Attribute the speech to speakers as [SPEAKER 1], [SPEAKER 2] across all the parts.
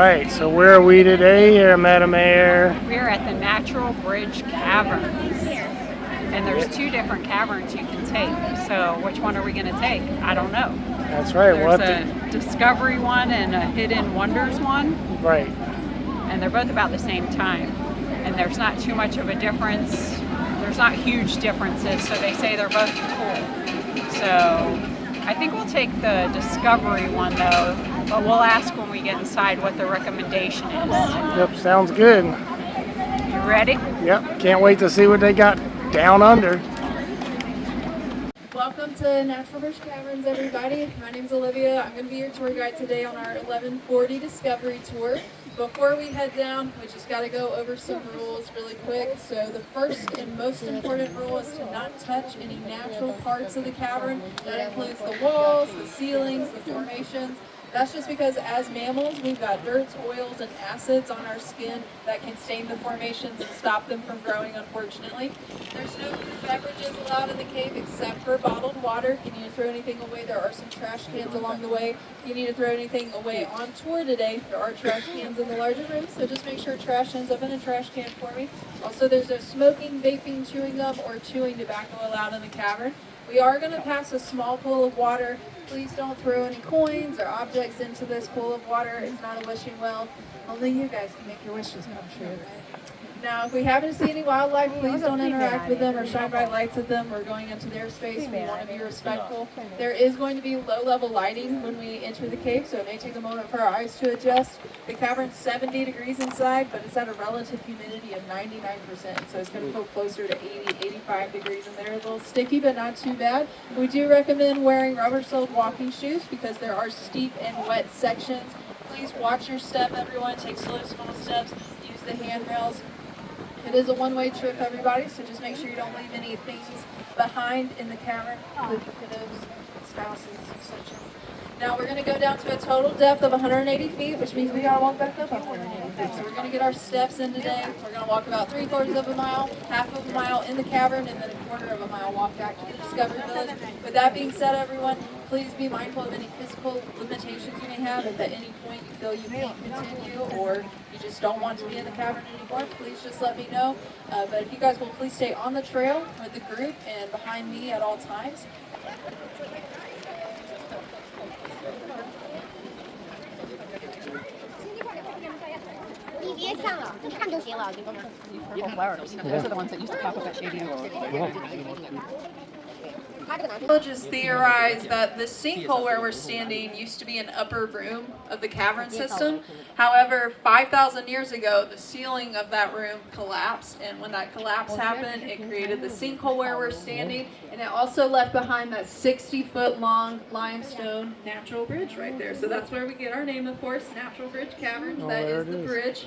[SPEAKER 1] right, so where are we today here, Madam Mayor?
[SPEAKER 2] We're at the Natural Bridge Caverns. And there's two different caverns you can take. So which one are we going to take? I don't know.
[SPEAKER 1] That's right.
[SPEAKER 2] There's a Discovery one and a Hidden Wonders one.
[SPEAKER 1] Right.
[SPEAKER 2] And they're both about the same time. And there's not too much of a difference. There's not huge differences, so they say they're both cool. So I think we'll take the Discovery one though, but we'll ask when we get inside what the recommendation is.
[SPEAKER 1] Yep, sounds good.
[SPEAKER 2] You ready?
[SPEAKER 1] Yep, can't wait to see what they got down under.
[SPEAKER 3] Welcome to Natural Bridge Caverns, everybody. My name is Olivia. I'm going to be your tour guide today on our 1140 Discovery Tour. Before we head down, we just got to go over some rules really quick. So the first and most important rule is to not touch any natural parts of the cavern. That includes the walls, the ceilings, the formations. That's just because as mammals, we've got dirts, oils, and acids on our skin that can stain the formations and stop them from growing, unfortunately. There's no beverages allowed in the cave except for bottled water. If you need to throw anything away, there are some trash cans along the way. If you need to throw anything away on tour today, there are trash cans in the larger room, so just make sure trash ends up in a trash can for me. Also, there's no smoking, vaping, chewing gum, or chewing tobacco allowed in the cavern. We are going to pass a small pool of water. Please don't throw any coins or objects into this pool of water. It's not a wishing well. Only you guys can make your wishes come true. Now, if we happen to see any wildlife, please don't interact with them or shine bright lights at them. We're going into their space. We want to be respectful. There is going to be low-level lighting when we enter the cave, so it may take a moment for our eyes to adjust. The cavern's 70 degrees inside, but it's at a relative humidity of 99%, so it's going to feel closer to 80, 85 degrees in there. A little sticky, but not too bad. We do recommend wearing rubber-soled walking shoes because there are steep and wet sections. Please watch your step, everyone. Take slow, small steps. Use the handrails. It is a one-way trip, everybody, so just make sure you don't leave any things behind in the cavern, including kiddos, spouses, etc. Now we're going to go down to a total depth of 180 feet, which means we got to walk back up 180 feet. So we're going to get our steps in today. We're going to walk about 3/4 of a mile, half of a mile in the cavern, and then 1/4 of a mile walk back to the Discovery Village. With that being said, everyone, please be mindful of any physical limitations you may have. If at any point you feel you can't continue or you just don't want to be in the cavern anymore, please just let me know. But if you guys will please stay on the trail with the group and behind me at all times.
[SPEAKER 2] Purple flowers. Those are the ones that used to pop up at Shady Road.
[SPEAKER 3] Geologists theorize that this sinkhole where we're standing used to be an upper room of the cavern system. However, 5,000 years ago, the ceiling of that room collapsed, and when that collapse happened, it created the sinkhole where we're standing, and it also left behind that 60-foot long limestone natural bridge right there. So that's where we get our name, of course, Natural Bridge Caverns. That is the bridge.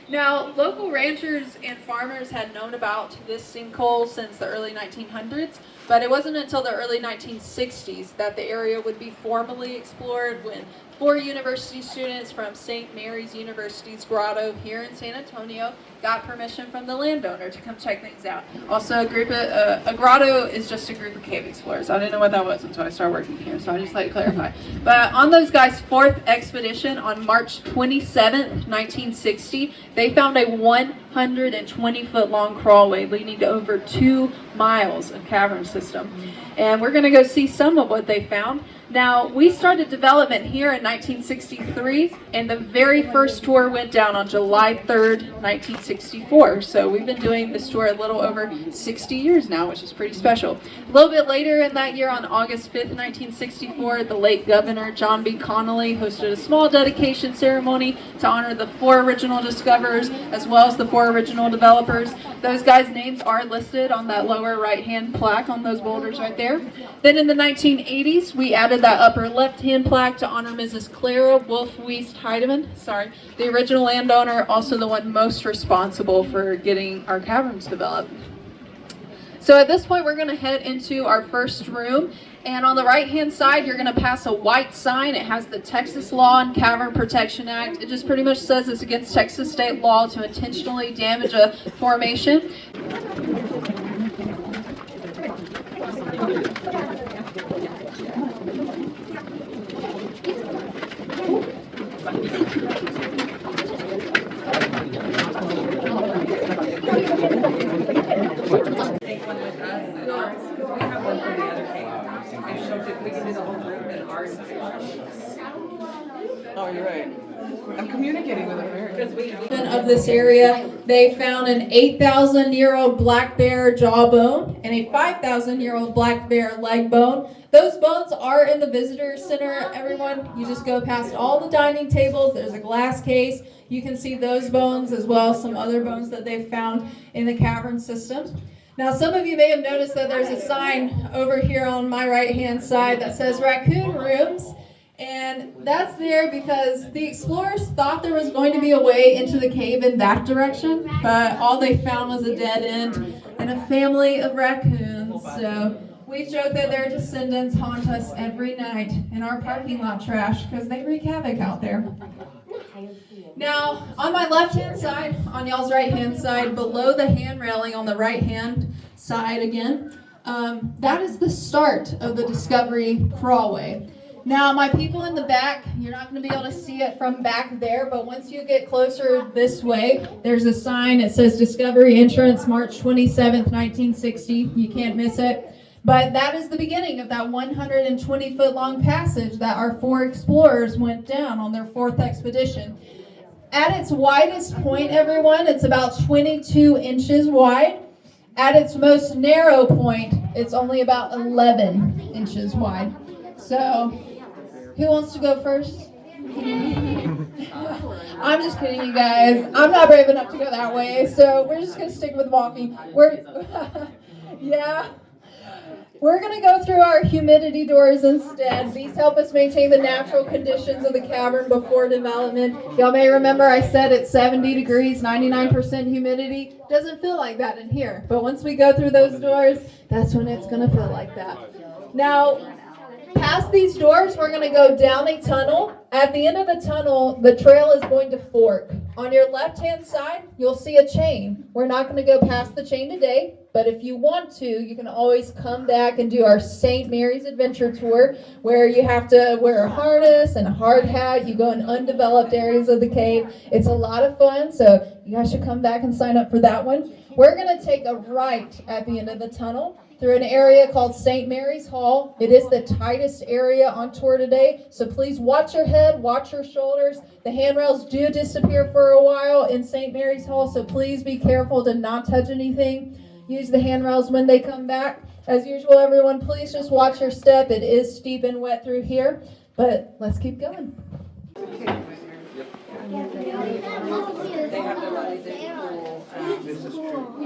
[SPEAKER 3] Now, local ranchers and farmers had known about this sinkhole since the early 1900s, but it wasn't until the early 1960s that the area would be formally explored when 4 university students from St. Mary's University's grotto here in San Antonio got permission from the landowner to come check things out. Also, a grotto is just a group of cave explorers. I didn't know what that was until I started working here, so I just like to clarify. But on those guys' 4th expedition on March 27th, 1960, they found a 120-foot long crawlway leading to over 2 miles of cavern system. And we're going to go see some of what they found. Now, we started development here in 1963, and the very first tour went down on July 3rd, 1964. So we've been doing this tour a little over 60 years now, which is pretty special. A little bit later in that year, on August 5th, 1964, the late Governor John B. Connolly hosted a small dedication ceremony to honor the 4 original discoverers as well as the 4 original developers. Those guys' names are listed on that lower right-hand plaque on those boulders right there. Then in the 1980s, we added that upper left-hand plaque to honor Mrs. Clara Wolf-Wiest Heidemann, the original landowner, also the one most responsible for getting our caverns developed. So at this point, we're going to head into our first room, and on the right-hand side, you're going to pass a white sign. It has the Texas Law and Cavern Protection Act. It just pretty much says it's against Texas state law to intentionally damage a formation.
[SPEAKER 4] one with us and ours, because we have one from the other cave. And so if we can do the whole group and ours. Oh, you're right. I'm communicating with her.
[SPEAKER 3] Of this area, they found an 8,000-year-old black bear jawbone and a 5,000-year-old black bear leg bone. Those bones are in the visitor center, everyone. You just go past all the dining tables. There's a glass case. You can see those bones as well as some other bones that they've found in the cavern system. Now, some of you may have noticed that there's a sign over here on my right-hand side that says raccoon rooms. And that's there because the explorers thought there was going to be a way into the cave in that direction, but all they found was a dead end and a family of raccoons. So we joke that their descendants haunt us every night in our parking lot trash because they wreak havoc out there. Now, on my left-hand side, on y'all's right-hand side, below the hand railing on the right-hand side again, that is the start of the Discovery Crawlway. Now, my people in the back, you're not going to be able to see it from back there, but once you get closer this way, there's a sign. It says Discovery Entrance, March 27th, 1960. You can't miss it. But that is the beginning of that 120-foot-long passage that our 4 explorers went down on their 4th expedition. At its widest point, everyone, it's about 22 inches wide. At its most narrow point, it's only about 11 inches wide. So, who wants to go first? I'm just kidding, you guys. I'm not brave enough to go that way, so we're just going to stick with walking. Yeah. We're going to go through our humidity doors instead. These help us maintain the natural conditions of the cavern before development. Y'all may remember I said it's 70 degrees, 99% humidity. Doesn't feel like that in here. But once we go through those doors, that's when it's going to feel like that. Now, past these doors, we're going to go down a tunnel. At the end of the tunnel, the trail is going to fork. On your left-hand side, you'll see a chain. We're not going to go past the chain today, but if you want to, you can always come back and do our St. Mary's Adventure Tour, where you have to wear a harness and a hard hat. You go in undeveloped areas of the cave. It's a lot of fun, so you guys should come back and sign up for that one. We're going to take a right at the end of the tunnel through an area called St. Mary's Hall. It is the tightest area on tour today, so please watch your head, watch your shoulders. The handrails do disappear for a while in St. Mary's Hall, so please be careful to not touch anything. Use the handrails when they come back. As usual, everyone, please just watch your step. It is steep and wet through here, but let's keep going.
[SPEAKER 4] They have the really big pool. This is true.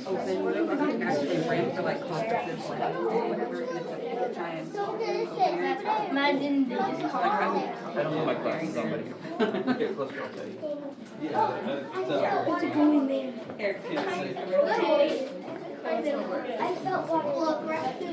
[SPEAKER 4] Open, actually rent for like conferences, whatever, and it's a giant.
[SPEAKER 5] Imagine they just call it.
[SPEAKER 6] I don't know my glasses on, but get closer, I'll tell you.
[SPEAKER 5] What's going there?
[SPEAKER 4] Eric,
[SPEAKER 5] I felt like raccoon.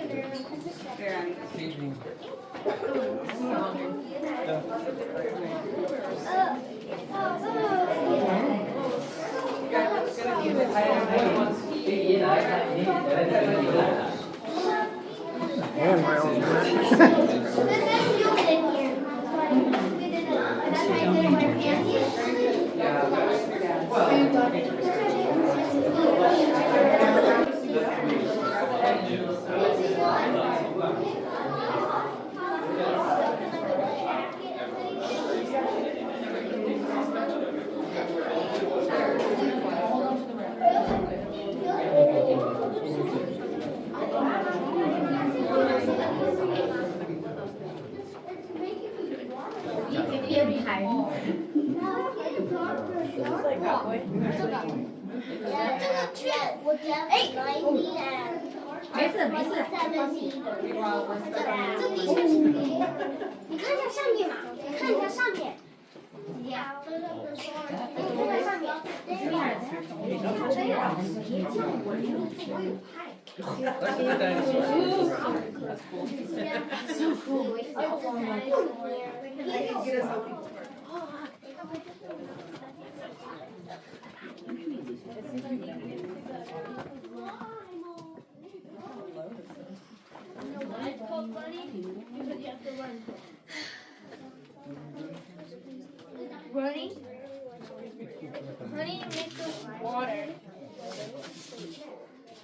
[SPEAKER 5] Running makes the water.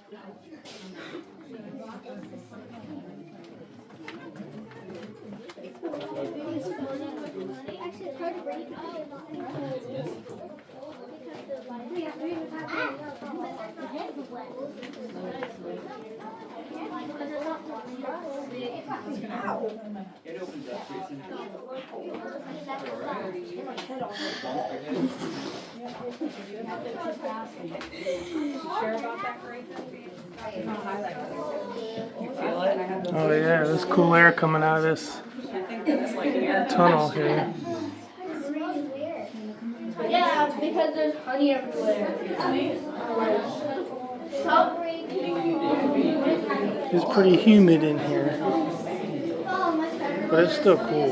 [SPEAKER 5] Actually, it's hard to break
[SPEAKER 6] It opens up pretty
[SPEAKER 4] Share about that great highlight.
[SPEAKER 6] You feel it?
[SPEAKER 1] Oh yeah, there's cool air coming out of this
[SPEAKER 4] I think that's like air.
[SPEAKER 1] tunnel here.
[SPEAKER 5] Yeah, because there's honey everywhere.
[SPEAKER 1] It's pretty humid in here, but it's still cool.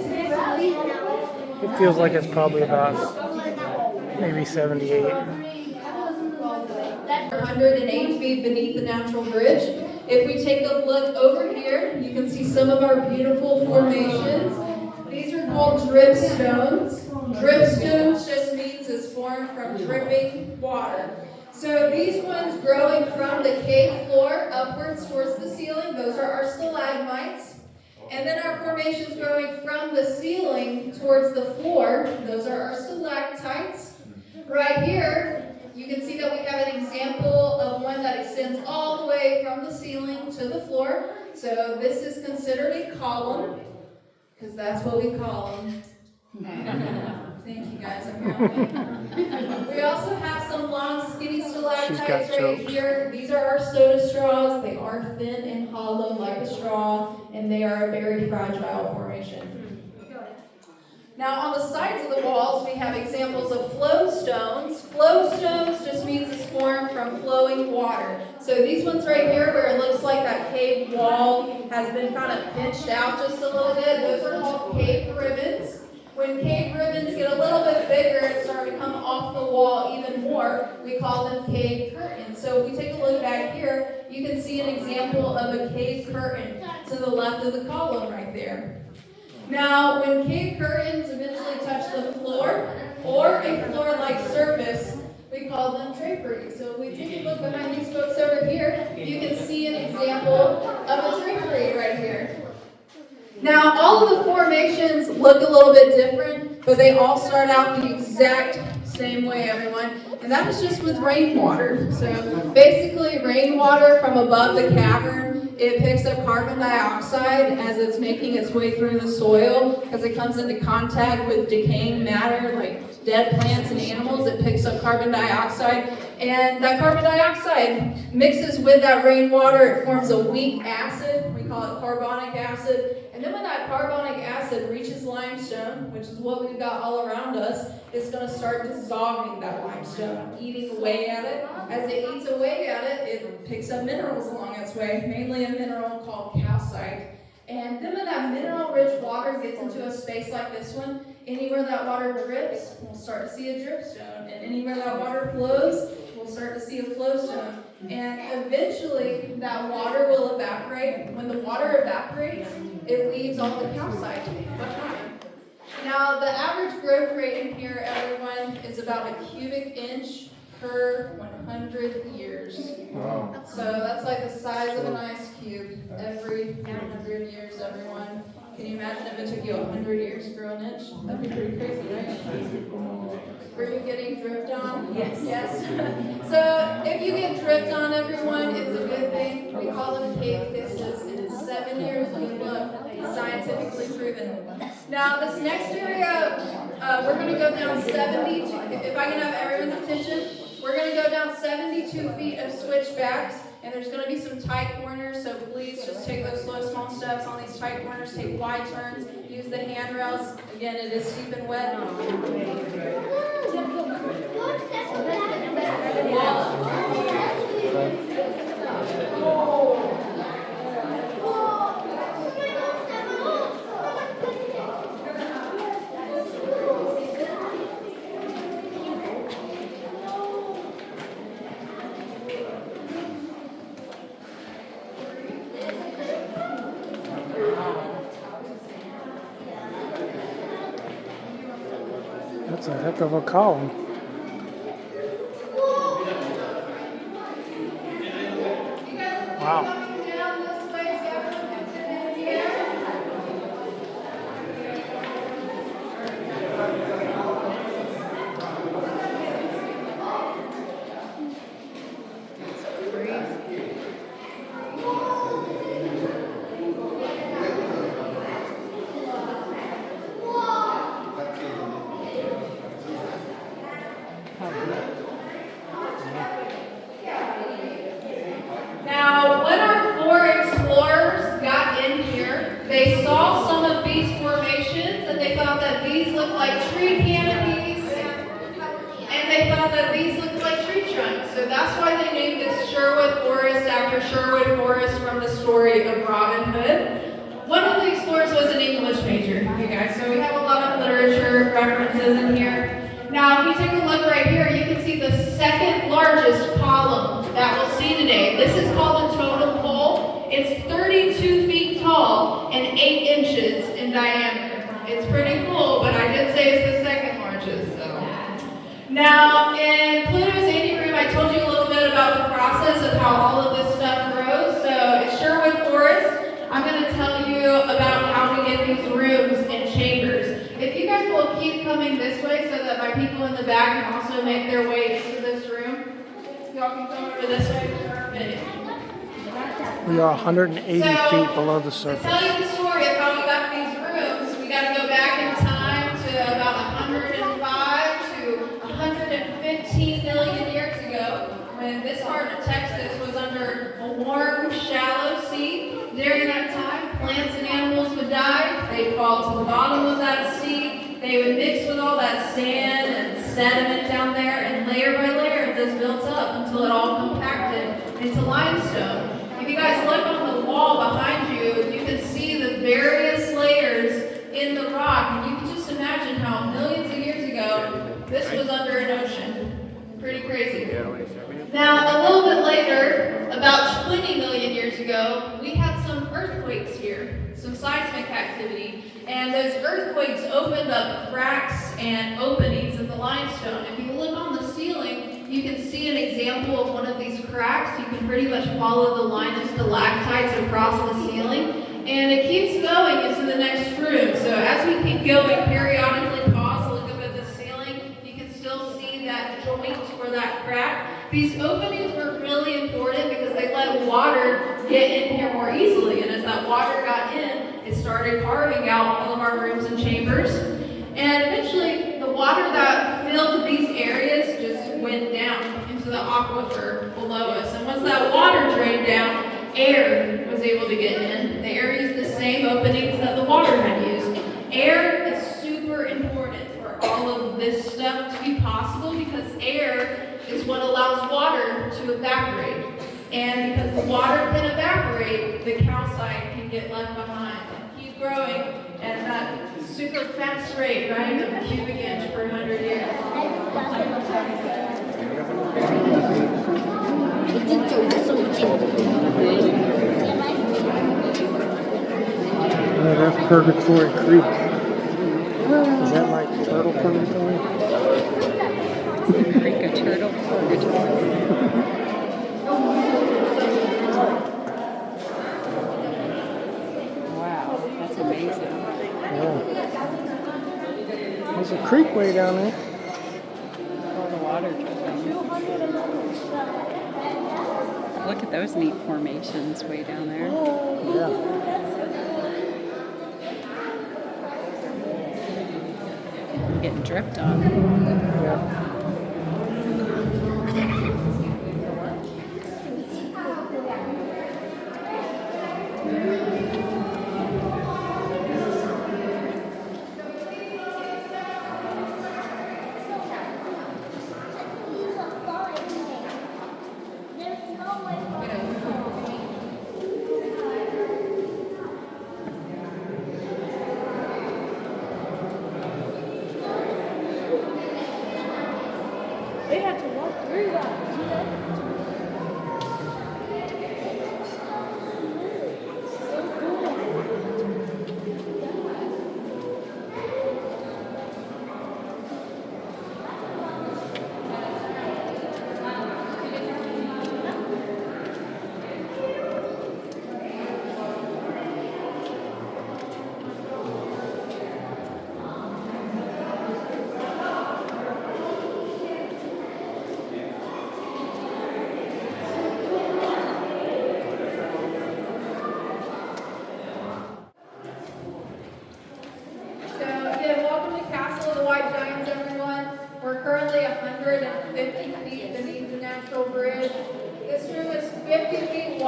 [SPEAKER 1] It feels like it's probably about maybe 78.
[SPEAKER 3] 108 feet beneath the natural bridge. If we take a look over here, you can see some of our beautiful formations. These are called dripstones. Dripstones just means it's formed from dripping water. So these ones growing from the cave floor upwards towards the ceiling, those are our stalagmites. And then our formations growing from the ceiling towards the floor, those are our stalactites. Right here, you can see that we have an example of one that extends all the way from the ceiling to the floor. So this is considered a column, because that's what we call them. Thank you guys, I'm happy. We also have some long skinny stalactites right
[SPEAKER 1] jokes.
[SPEAKER 3] here. These are our soda straws. They are thin and hollow like a straw, and they are a very fragile formation. Now on the sides of the walls, we have examples of flow stones. Flow stones just means it's formed from flowing water. So these ones right here, where it looks like that cave wall has been kind of pinched out just a little bit, those are called cave ribbons. When cave ribbons get a little bit bigger and start to come off the wall even more, we call them cave curtains. So if we take a look back here, you can see an example of a cave curtain to the left of the column right there. Now, when cave curtains eventually touch the floor, or a floor-like surface, we call them draperies. So if we take a look behind these folks over here, you can see an example of a drapery right here. Now, all of the formations look a little bit different, but they all start out the exact same way, everyone. And that is just with rainwater. So basically, rainwater from above the cavern, it picks up carbon dioxide as it's making its way through the soil, because it comes into contact with decaying matter like dead plants and animals. It picks up carbon dioxide, and that carbon dioxide mixes with that rainwater. It forms a weak acid. We call it carbonic acid. And then when that carbonic acid reaches limestone, which is what we've got all around us, it's going to start dissolving that limestone, eating away at it. As it eats away at it, it picks up minerals along its way, mainly a mineral called calcite. And then when that mineral-rich water gets into a space like this one, anywhere that water drips, we'll start to see a dripstone. And anywhere that water flows, we'll start to see a flowstone. And eventually, that water will evaporate. When the water evaporates, it leaves all the calcite behind. Now, the average growth rate in here, everyone, is about a cubic inch per 100 years.
[SPEAKER 1] Wow.
[SPEAKER 3] So that's like the size of an ice cube every 100 years, everyone. Can you imagine if it took you 100 years to grow an inch? That'd be pretty crazy, right? Were you getting dripped on?
[SPEAKER 4] Yes.
[SPEAKER 3] Yes. So if you get dripped on, everyone, it's a good thing. We call them cave kisses, and it's 7 years of look, scientifically proven. Now this next area, we're going to go down 72. If I can have everyone's attention, we're going to go down 72 feet of switchbacks. And there's going to be some tight corners, so please just take those slow, small steps on these tight corners. Take wide turns. Use the handrails. Again, it is steep and wet.
[SPEAKER 1] That's a heck of a column. Wow.
[SPEAKER 3] Now, when our 4 explorers got in here, they saw some of these formations and they thought that these looked like tree canopies and they thought that these looked like tree trunks. So that's why they named this Sherwood Forest after Sherwood Forest from the story of Robin Hood. One of the explorers was an English major, you guys, so we have a lot of literature references in here. Now, if you take a look right here, you can see the second largest column that we'll see today. This is called the totem pole. It's 32 feet tall and 8 inches in diameter. It's pretty cool, but I did say it's the second largest. So. Now, in Pluto's ante room, I told you a little bit about the process of how all of this stuff grows. So at Sherwood Forest, I'm going to tell you about how we get these rooms and chambers. If you guys will keep coming this way so that my people in the back can also make their way into this room. Y'all can come over this way. Perfect.
[SPEAKER 1] We are 180 feet below the surface.
[SPEAKER 3] To tell you the story of how we got these rooms, we got to go back in time to about 105 to 115 million years ago, when this part of Texas was under a warm, shallow sea. During that time, plants and animals would die. They'd fall to the bottom of that sea. They would mix with all that sand and sediment down there, and layer by layer this built up until it all compacted into limestone. If you guys look on the wall behind you, you can see the various layers in the rock, and you can just imagine how millions of years ago this was under an ocean. Pretty crazy. Now, a little bit later, about 20 million years ago, we had some earthquakes here, some seismic activity, and those earthquakes opened up cracks and openings in the limestone. If you look on the ceiling, you can see an example of one of these cracks. You can pretty much follow the line of stalactites across the ceiling, and it keeps going into the next room. So as we keep going, periodically pause, look up at the ceiling, you can still see that joint or that crack. These openings were really important because they let water get in here more easily, and as that water got in, it started carving out all of our rooms and chambers. And eventually, the water that filled these areas just went down into the aquifer below us. And once that water drained down, air was able to get in. The air used the same openings that the water had used. Air is super important for all of this stuff to be possible because air is what allows water to evaporate. And because the water can evaporate, the calcite can get left behind and keep growing at that super fast rate, right, of a cubic inch per 100 years.
[SPEAKER 1] Oh, that's Purgatory Creek. Is that like Turtle Purgatory?
[SPEAKER 2] Creek of Turtle Purgatory. Wow, that's amazing.
[SPEAKER 1] Yeah. There's a creek way down there.
[SPEAKER 2] All the water dripping. Look at those neat formations way down there.
[SPEAKER 1] Yeah.
[SPEAKER 2] Getting dripped on.
[SPEAKER 1] Yeah.
[SPEAKER 5] They had to walk through that.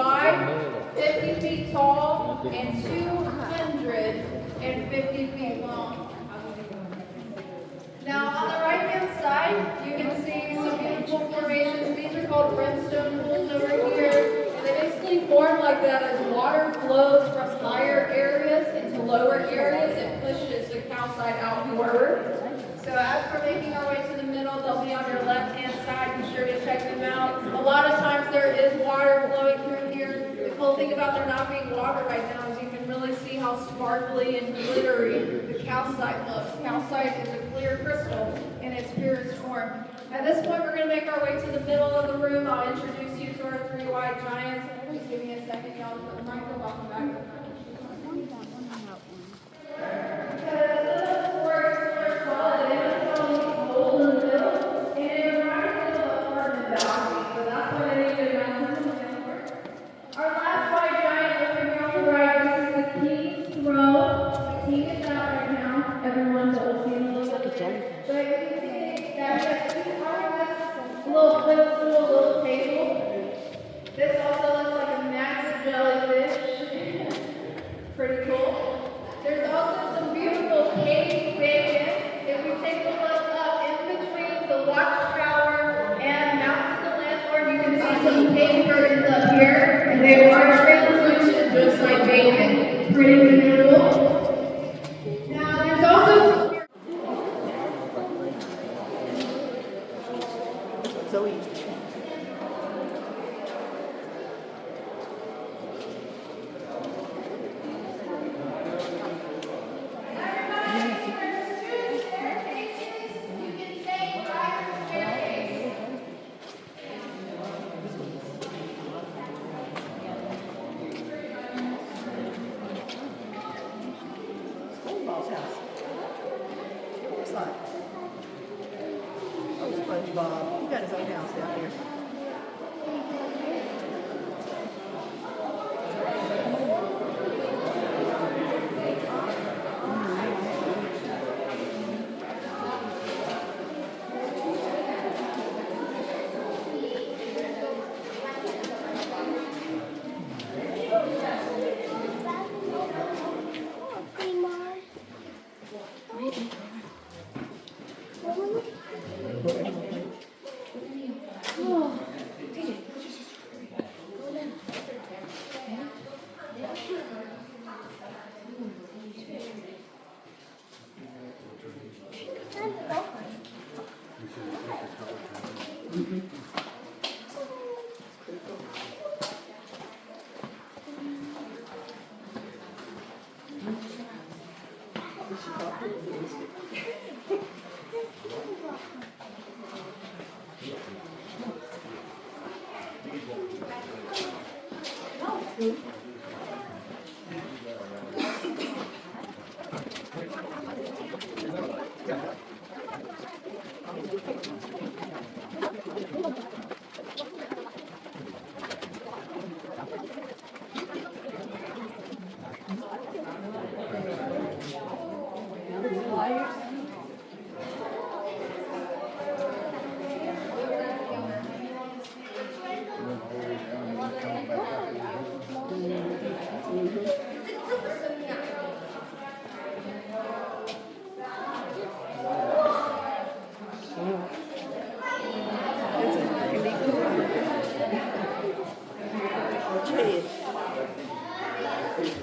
[SPEAKER 3] wide, 50 feet tall, and 250 feet long. Now on the right-hand side, you can see some beautiful formations. These are called brimstone pools over here. They basically form like that as water flows from higher areas into lower areas and pushes the calcite out forward. So as we're making our way to the middle, they'll be on your left-hand side. Be sure to check them out. A lot of times there is water flowing through here. The cool thing about there not being water right now is you can really see how sparkly and glittery the calcite looks. Calcite is a clear crystal in its purest form. At this point, we're going to make our way to the middle of the room. I'll introduce you to our three white giants. Just give me a second, y'all, to put the microphone back. Our last white giant over here on the right, this is the king's throne. The king is out right now. Everyone will see him a little bit. So you can see that we have two armrests, a little footstool, a little table. This also looks like a massive jellyfish. Pretty cool. There's also some beautiful cave bacon. If we take a look up in between the watchtower and Mount the Landlord, you can see some cave curtains up here. And they are translucent, just like bacon. Pretty beautiful. Now, there's also
[SPEAKER 4] Zoe. SpongeBob. He got his own house down here.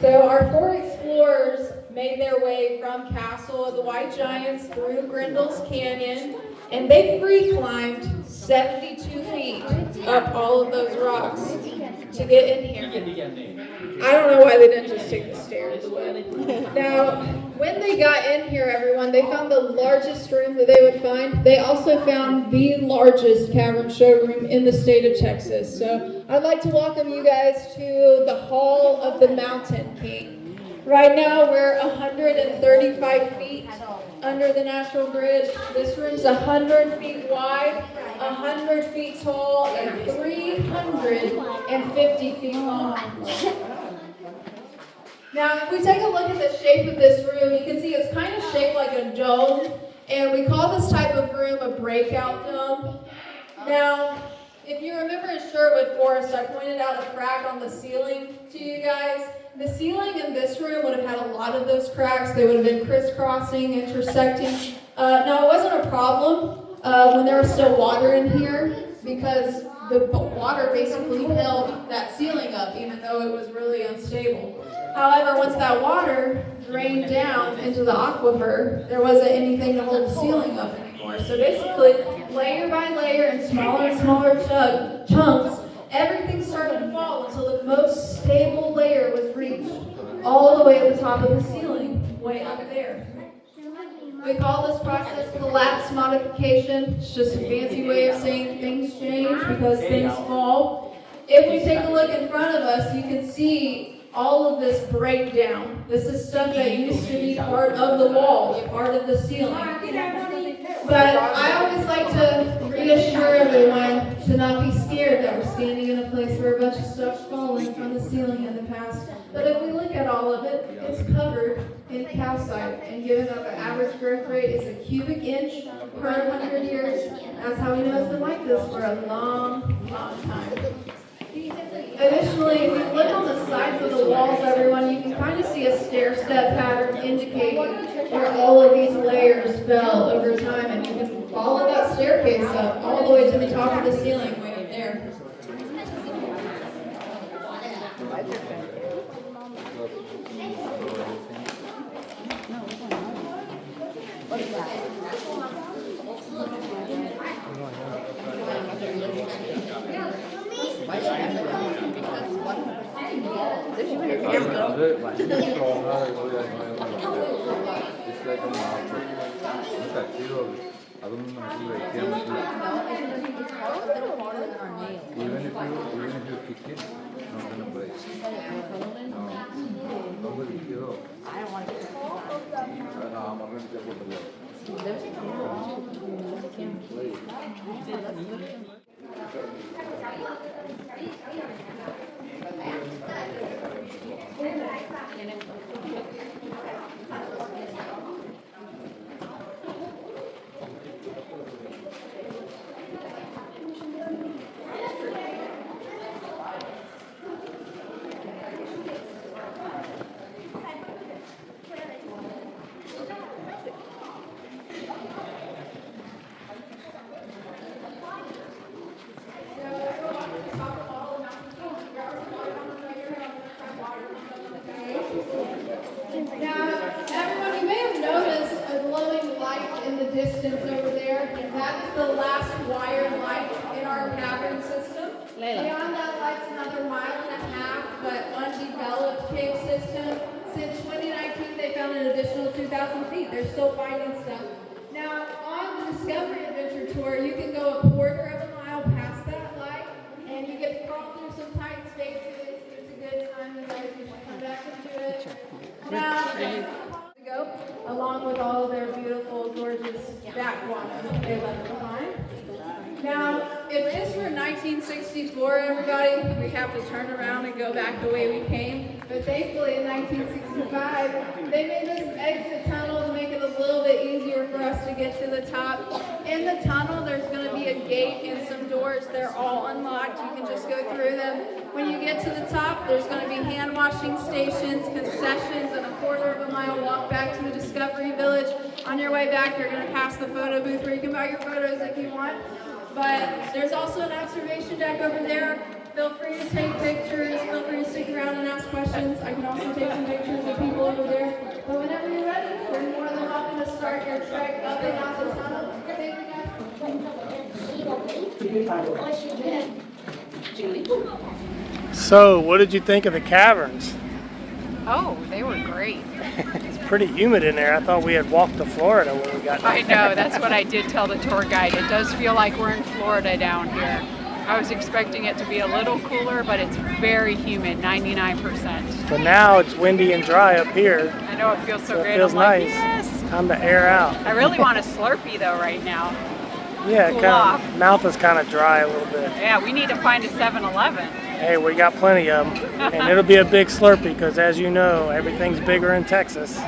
[SPEAKER 3] So our four explorers made their way from Castle of the White Giants through Grendel's Canyon, and they free climbed 72 feet up all of those rocks to get in here. I don't know why they didn't just take the stairs away. Now, when they got in here, everyone, they found the largest room that they would find. They also found the largest cavern showroom in the state of Texas. So I'd like to welcome you guys to the Hall of the Mountain King. Right now, we're 135 feet under the Natural Bridge. This room's 100 feet wide, 100 feet tall, and 350 feet long. Now, if we take a look at the shape of this room, you can see it's kind of shaped like a dome, and we call this type of room a breakout dome. Now, If you remember in Sherwood Forest, I pointed out a crack on the ceiling to you guys. The ceiling in this room would have had a lot of those cracks. They would have been crisscrossing, intersecting. Now, it wasn't a problem when there was still water in here because the water basically held that ceiling up, even though it was really unstable. However, once that water drained down into the aquifer, there wasn't anything to hold the ceiling up anymore. So basically, layer by layer and smaller chunks, everything started to fall until the most stable layer was reached, all the way at the top of the ceiling, way up there. We call this process collapse modification. It's just a fancy way of saying things change because things fall. If we take a look in front of us, you can see all of this breakdown. This is stuff that used to be part of the walls, part of the ceiling. But I always like to reassure everyone to not be scared that we're standing in a place where a bunch of stuff's falling from the ceiling in the past. But if we look at all of it, it's covered in calcite. And given that the average growth rate is a cubic inch per 100 years, that's how we know it's been like this for a long, long time. Additionally, if you look on the sides of the walls, everyone, you can kind of see a stair-step pattern indicating where all of these layers fell over time, and you can follow that staircase up all the way to the top of the ceiling way up there.
[SPEAKER 7] Even if you kick it, not gonna break. I don't want distance over there, and that is the last wired light in our cavern system. Beyond that light's another 1.5 miles, but undeveloped cave system. Since 2019, they found an additional 2,000 feet. They're still finding stuff. Now, on the Discovery Adventure Tour, you can go 1/4 mile past that light, and you get to crawl through some tight spaces. It's a good time. You guys can come back into it. Now, go, along with all of their beautiful, gorgeous backwaters they left behind. Now, if this were 1964, everybody, we have to turn around and go back the way we came. But thankfully, in 1965, they made this exit tunnel to make it a little bit easier for us to get to the top. In the tunnel, there's going to be a gate and some doors. They're all unlocked. You can just go through them. When you get to the top, there's going to be hand washing stations, concessions, and a 1/4 mile walk back to the Discovery Village. On your way back, you're going to pass the photo booth where you can buy your photos if you want. But there's also an observation deck over there. Feel free to take pictures. Feel free to stick around and ask questions. I can also take some pictures of people over there. But whenever you're ready, you're more than welcome to start your trek up and out the tunnel. Thank you, guys.
[SPEAKER 1] So, what did you think of the caverns?
[SPEAKER 2] Oh, they were great.
[SPEAKER 1] It's pretty humid in there. I thought we had walked to Florida when we got there.
[SPEAKER 2] I know, that's what I did tell the tour guide. It does feel like we're in Florida down here. I was expecting it to be a little cooler, but it's very humid, 99%.
[SPEAKER 1] But now it's windy and dry up here.
[SPEAKER 2] I know, it feels so great.
[SPEAKER 1] It feels
[SPEAKER 2] I'm like,
[SPEAKER 1] nice.
[SPEAKER 2] yes!
[SPEAKER 1] Time to air out.
[SPEAKER 2] I really want a Slurpee though right now.
[SPEAKER 1] Yeah,
[SPEAKER 2] Cool
[SPEAKER 1] kind
[SPEAKER 2] off.
[SPEAKER 1] of, mouth is kind of dry a little bit.
[SPEAKER 2] Yeah, we need to find a 7-Eleven.
[SPEAKER 1] Hey, we got plenty of them. And it'll be a big Slurpee because, as you know, everything's bigger in Texas.